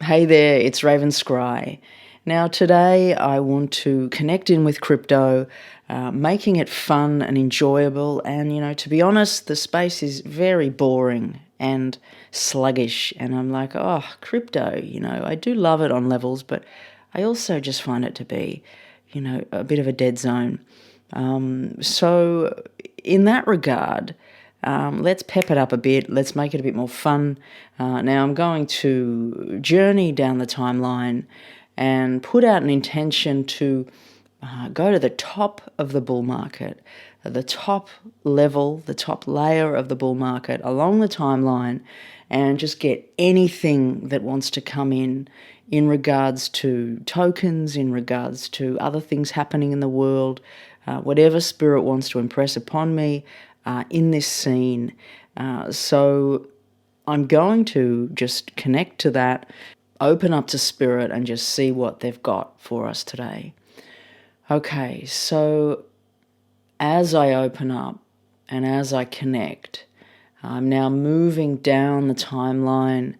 Hey there, it's Raven Scry. Now today I want to connect in with crypto, making it fun and enjoyable. And to be honest, the space is very boring and sluggish. And I'm like, oh, crypto, I do love it on levels, but I also just find it to be, a bit of a dead zone. So in that regard, let's pep it up a bit. Let's make it a bit more fun. Now I'm going to journey down the timeline and put out an intention to go to the top of the bull market, the top level, the top layer of the bull market along the timeline, and just get anything that wants to come in regards to tokens, in regards to other things happening in the world, whatever spirit wants to impress upon me in this scene. So I'm going to just connect to that, open up to spirit, and just see what they've got for us today. Okay, so as I open up and as I connect, I'm now moving down the timeline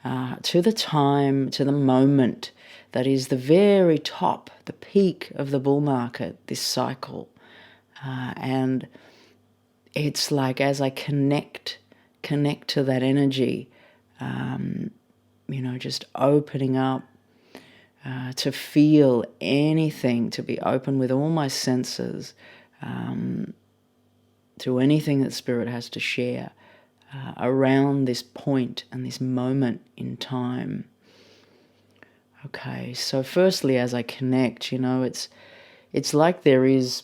to the moment that is the very top, the peak of the bull market, this cycle. And it's like as I connect to that energy, just opening up to feel anything, to be open with all my senses to anything that Spirit has to share around this point and this moment in time. Okay, so firstly, as I connect, it's like there is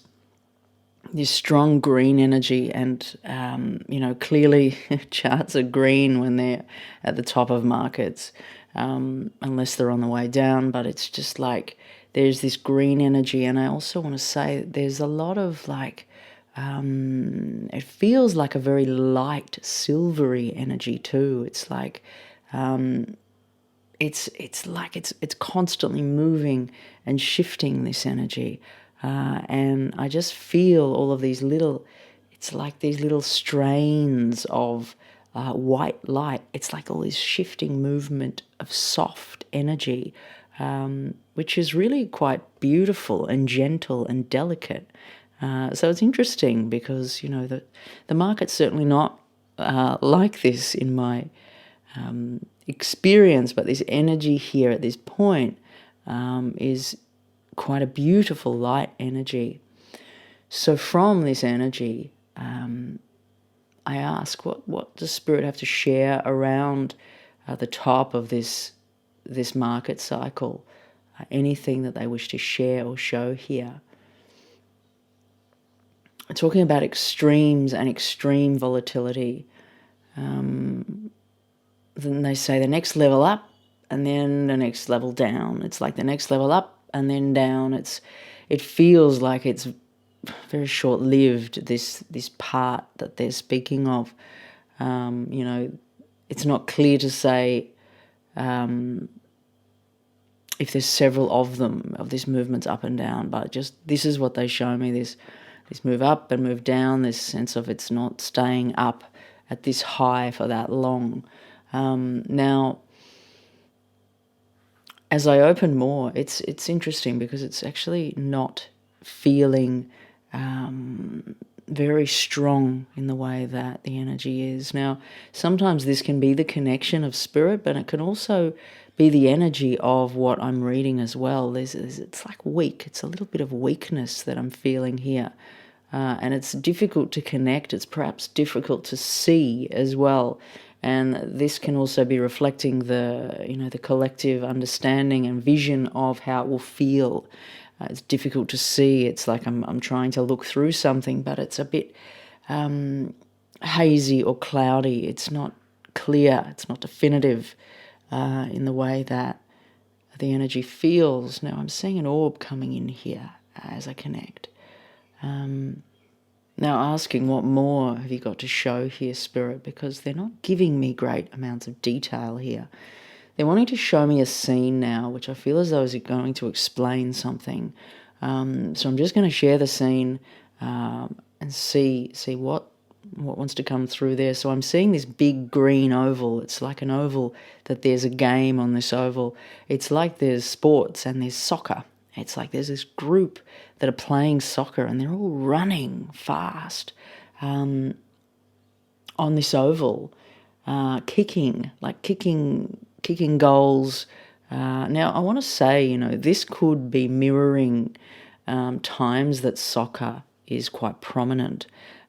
this strong green energy, and clearly charts are green when they're at the top of markets, unless they're on the way down. But it's just like there's this green energy, and I also want to say that there's a lot of it feels like a very light silvery energy too. It's like it's like it's constantly moving and shifting, this energy. And I just feel all of these it's like these little strains of white light. It's like all this shifting movement of soft energy, which is really quite beautiful and gentle and delicate. So it's interesting because, the market's certainly not like this in my experience, but this energy here at this point is quite a beautiful light energy. So from this energy, I ask, what does Spirit have to share around the top of this market cycle? Anything that they wish to share or show here? Talking about extremes and extreme volatility. Then they say the next level up and then the next level down. It's like the next level up and then down. It feels like it's very short-lived, this part that they're speaking of. It's not clear to say if there's several of them, of these movements up and down, but just this is what they show me, this move up and move down, this sense of it's not staying up at this high for that long. Now, as I open more, it's interesting because it's actually not feeling very strong in the way that the energy is. Now, sometimes this can be the connection of Spirit, but it can also be the energy of what I'm reading as well. It's like weak. It's a little bit of weakness that I'm feeling here. And it's difficult to connect. It's perhaps difficult to see as well. And this can also be reflecting the collective understanding and vision of how it will feel. It's difficult to see. It's like I'm trying to look through something, but it's a bit hazy or cloudy. It's not clear. It's not definitive in the way that the energy feels. Now I'm seeing an orb coming in here as I connect. Now asking, what more have you got to show here, Spirit? Because they're not giving me great amounts of detail here. They're wanting to show me a scene now, which I feel as though is going to explain something. So I'm just going to share the scene and see what what wants to come through there. So I'm seeing this big green oval. It's like an oval that there's a game on this oval. It's like there's sports and there's soccer. It's like there's this group that are playing soccer and they're all running fast on this oval, kicking goals. Now, I want to say, this could be mirroring times that soccer is quite prominent,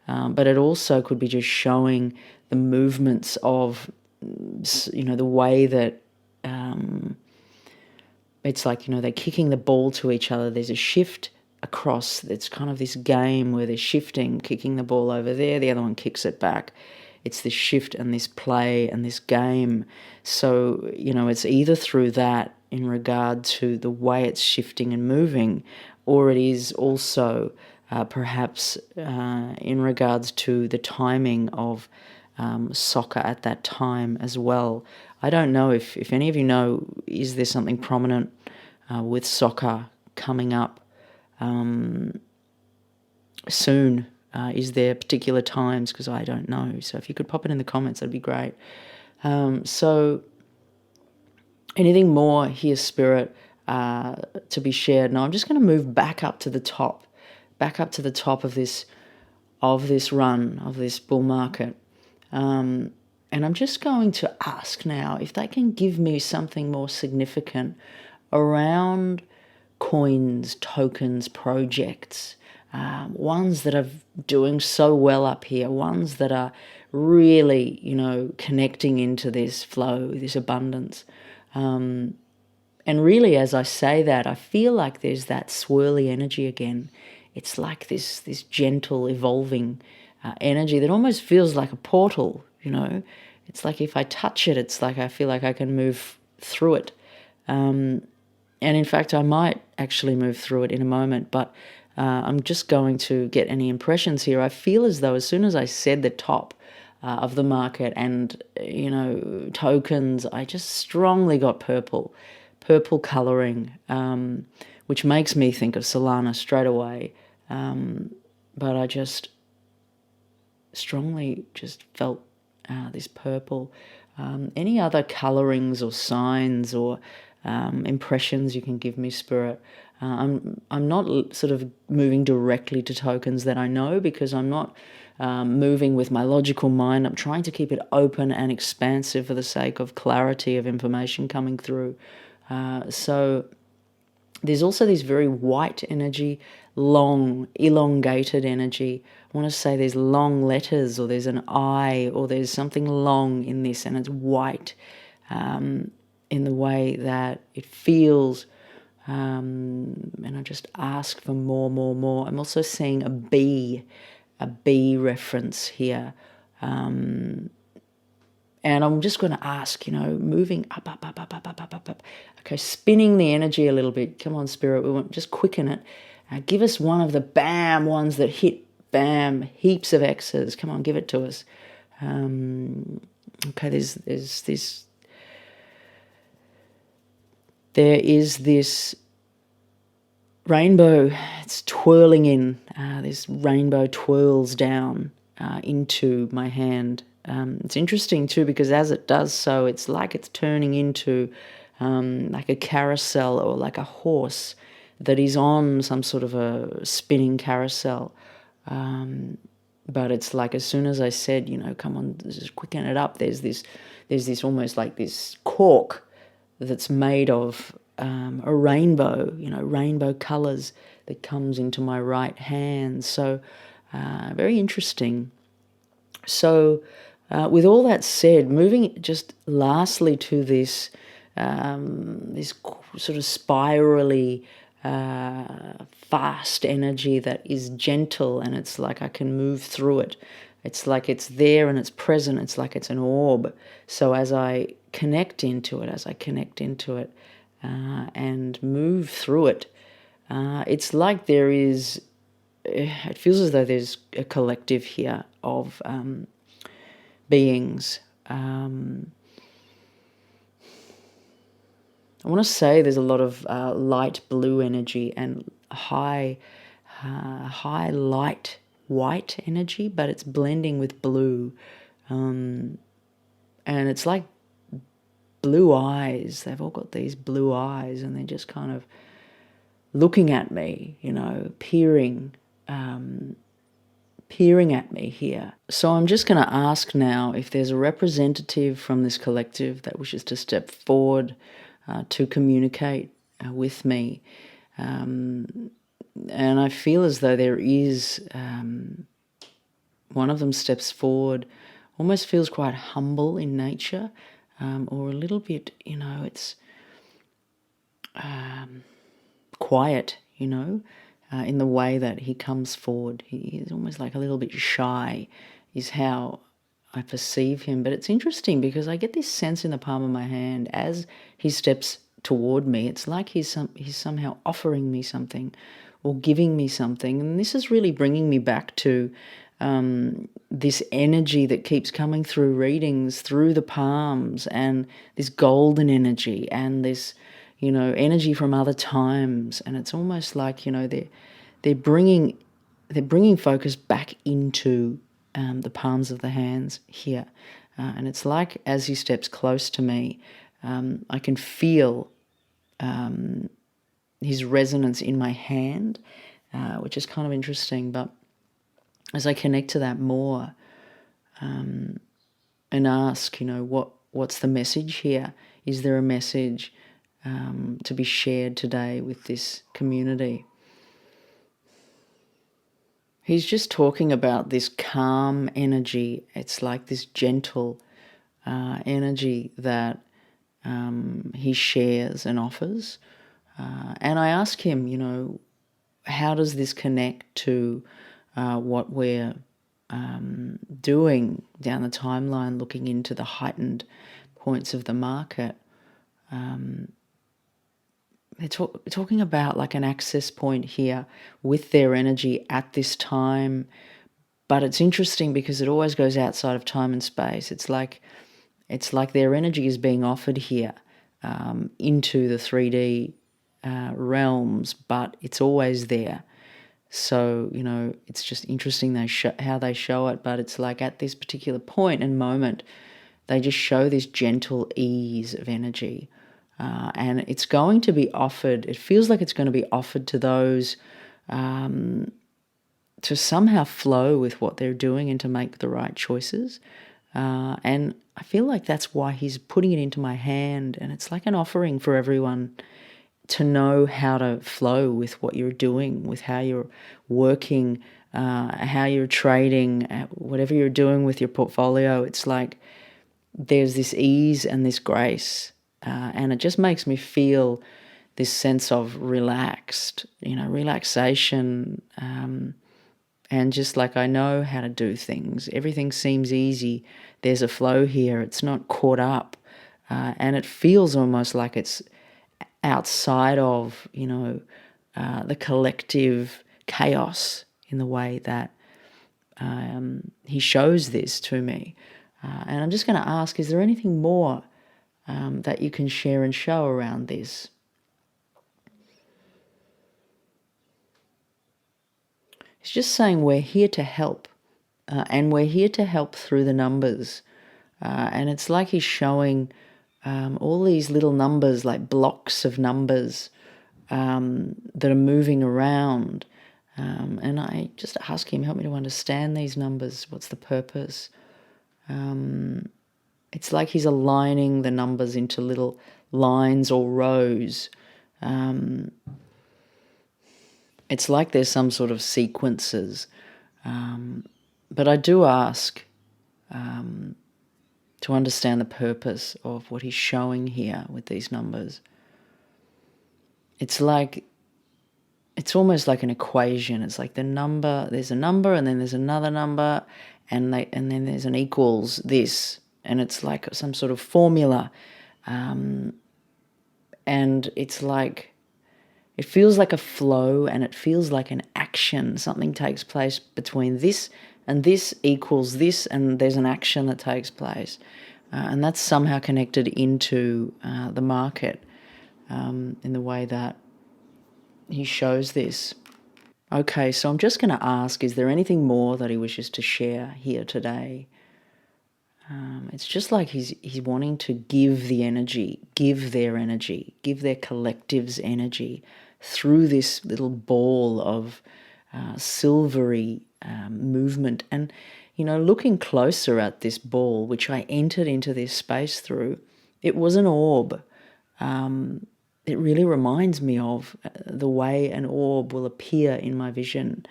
but it also could be just showing the movements of, the way that it's like, they're kicking the ball to each other. There's a shift across. It's kind of this game where they're shifting, kicking the ball over there, the other one kicks it back. It's this shift and this play and this game. So, it's either through that in regard to the way it's shifting and moving, or it is also perhaps in regards to the timing of soccer at that time as well. I don't know if any of you know, is there something prominent with soccer coming up soon? Is there particular times? Because I don't know. So if you could pop it in the comments, that'd be great. So anything more here, Spirit, to be shared? Now I'm just going to move back up to the top of this run, of this bull market. And I'm just going to ask now if they can give me something more significant around coins, tokens, projects, ones that are doing so well up here, ones that are really, connecting into this flow, this abundance. And really, as I say that, I feel like there's that swirly energy again. It's like this gentle, evolving energy that almost feels like a portal, It's like if I touch it, it's like I feel like I can move through it. And in fact, I might actually move through it in a moment, but I'm just going to get any impressions here. I feel as though as soon as I said the top of the market and, tokens, I just strongly got purple colouring, which makes me think of Solana straight away. But I just strongly just felt this purple. Any other colourings or signs or impressions you can give me, Spirit? I'm not sort of moving directly to tokens that I know, because I'm not moving with my logical mind. I'm trying to keep it open and expansive for the sake of clarity of information coming through. So there's also this very white energy, long, elongated energy. I want to say there's long letters, or there's an I, or there's something long in this, and it's white in the way that it feels. And I just ask for more. I'm also seeing a bee reference here. And I'm just going to ask, moving up. Okay, spinning the energy a little bit. Come on, Spirit, we want just quicken it. Give us one of the bam ones that hit bam, heaps of X's. Come on, give it to us. Okay, there is this rainbow. It's twirling in. This rainbow twirls down into my hand. It's interesting too, because as it does so, it's like it's turning into like a carousel, or like a horse that is on some sort of a spinning carousel. But it's like as soon as I said, come on, just quicken it up, there's this almost like this cork that's made of a rainbow, rainbow colours that comes into my right hand. So very interesting. So with all that said, moving just lastly to this this sort of spirally fast energy that is gentle, and it's like I can move through it. It's like it's there and it's present. It's like it's an orb. So as I connect into it, and move through it, it's like there is, it feels as though there's a collective here of beings. I want to say there's a lot of light blue energy and high light white energy, but it's blending with blue. And it's like blue eyes. They've all got these blue eyes, and they're just kind of looking at me, peering at me here. So I'm just going to ask now if there's a representative from this collective that wishes to step forward to communicate with me. And I feel as though there is, one of them steps forward, almost feels quite humble in nature, or a little bit, it's quiet, in the way that he comes forward. He is almost like a little bit shy, is how I perceive him. But it's interesting because I get this sense in the palm of my hand as he steps toward me. It's like he's somehow offering me something or giving me something. And this is really bringing me back to this energy that keeps coming through readings, through the palms, and this golden energy and this, energy from other times. And it's almost like, they're bringing focus back into the palms of the hands here. And it's like as he steps close to me, I can feel his resonance in my hand, which is kind of interesting. But as I connect to that more, and ask, what's the message here? Is there a message to be shared today with this community? He's just talking about this calm energy. It's like this gentle energy that he shares and offers. And I ask him, how does this connect to what we're doing down the timeline, looking into the heightened points of the market? They're talking about like an access point here with their energy at this time. But it's interesting because it always goes outside of time and space. It's like their energy is being offered here into the 3D realms, but it's always there. So, it's just interesting how they show it, but it's like at this particular point and moment, they just show this gentle ease of energy. And it's going to be offered, it feels like it's going to be offered to those to somehow flow with what they're doing and to make the right choices. And I feel like that's why he's putting it into my hand, and it's like an offering for everyone to know how to flow with what you're doing, with how you're working, how you're trading, whatever you're doing with your portfolio. It's like there's this ease and this grace, and it just makes me feel this sense of relaxation, and just like I know how to do things. Everything seems easy. There's a flow here. It's not caught up, and it feels almost like it's outside of, the collective chaos in the way that he shows this to me. And I'm just going to ask, is there anything more that you can share and show around this? He's just saying we're here to help, and we're here to help through the numbers. And it's like he's showing all these little numbers, like blocks of numbers that are moving around. And I just ask him, help me to understand these numbers. What's the purpose? It's like he's aligning the numbers into little lines or rows. It's like there's some sort of sequences. But I do ask to understand the purpose of what he's showing here with these numbers. It's almost like an equation. It's like there's a number, and then there's another number, and then there's an equals this, and it's like some sort of formula. And it's like, it feels like a flow, and it feels like an action. Something takes place between this and this equals this, and there's an action that takes place. And that's somehow connected into the market in the way that he shows this. Okay, so I'm just going to ask, is there anything more that he wishes to share here today? It's just like he's wanting to give the energy, give their collective's energy through this little ball of silvery movement. And, looking closer at this ball, which I entered into this space through, it was an orb. It really reminds me of the way an orb will appear in my vision.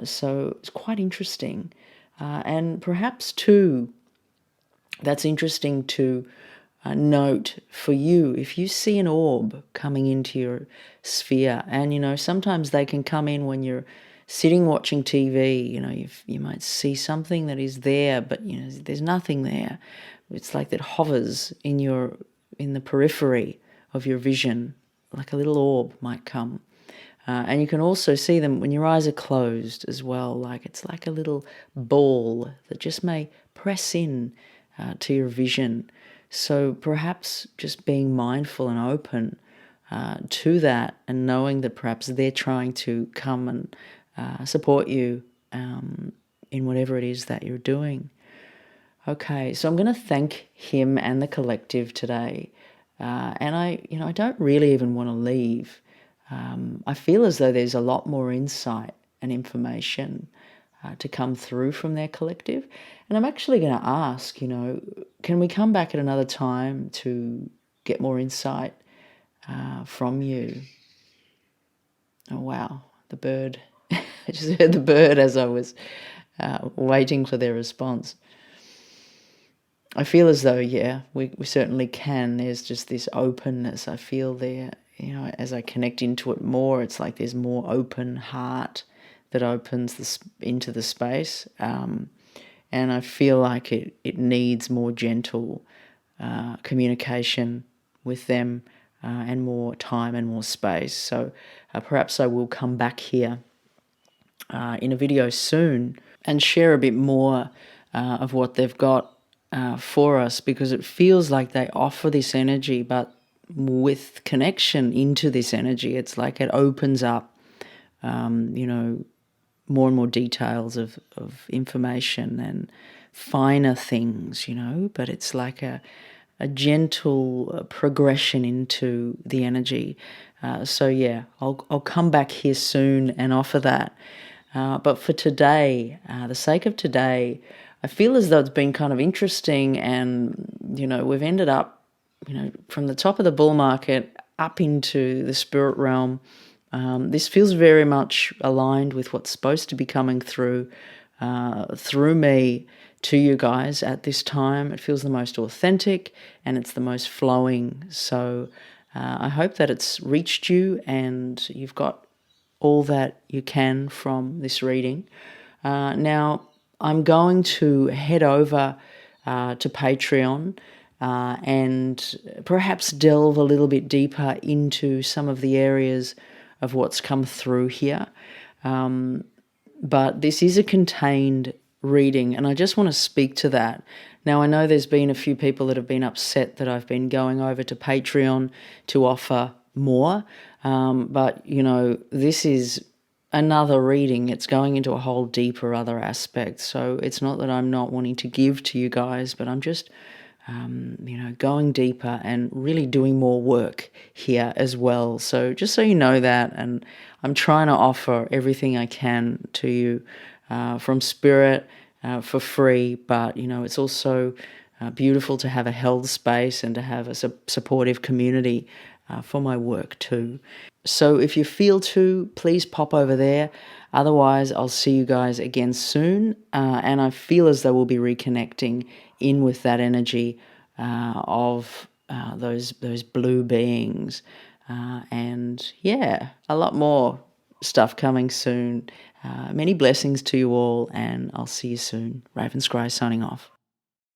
So it's quite interesting. And perhaps, too, that's interesting to note for you. If you see an orb coming into your sphere, and sometimes they can come in when you're sitting watching TV, you might see something that is there, but there's nothing there. It's like that hovers in the periphery of your vision, like a little orb might come. And you can also see them when your eyes are closed as well, like it's like a little ball that just may press in to your vision. So perhaps just being mindful and open to that, and knowing that perhaps they're trying to come and support you in whatever it is that you're doing. Okay, so I'm going to thank him and the collective today. And I don't really even want to leave. I feel as though there's a lot more insight and information to come through from their collective. And I'm actually going to ask, can we come back at another time to get more insight from you? Oh, wow, the bird. I just heard the bird as I was waiting for their response. I feel as though, we certainly can. There's just this openness I feel there. As I connect into it more, it's like there's more open heart that opens into the space. And I feel like it needs more gentle communication with them and more time and more space. So perhaps I will come back here in a video soon and share a bit more of what they've got for us, because it feels like they offer this energy, but with connection into this energy, it's like it opens up, more and more details of information and finer things, but it's like a gentle progression into the energy. I'll come back here soon and offer that. But for today, the sake of today, I feel as though it's been kind of interesting, and, we've ended up, from the top of the bull market up into the spirit realm. This feels very much aligned with what's supposed to be coming through me to you guys at this time. It feels the most authentic and it's the most flowing. So I hope that it's reached you and you've got all that you can from this reading. Now, I'm going to head over to Patreon and perhaps delve a little bit deeper into some of the areas of what's come through here. But this is a contained reading, and I just want to speak to that. Now, I know there's been a few people that have been upset that I've been going over to Patreon to offer more, but, this is another reading. It's going into a whole deeper other aspect. So it's not that I'm not wanting to give to you guys, but I'm just going deeper and really doing more work here as well. So just so you know that, and I'm trying to offer everything I can to you from spirit for free, but, it's also beautiful to have a held space and to have a supportive community for my work too. So if you feel to, please pop over there. Otherwise, I'll see you guys again soon. And I feel as though we'll be reconnecting in with that energy of those blue beings. And a lot more stuff coming soon. Many blessings to you all, and I'll see you soon. Raven Scry signing off.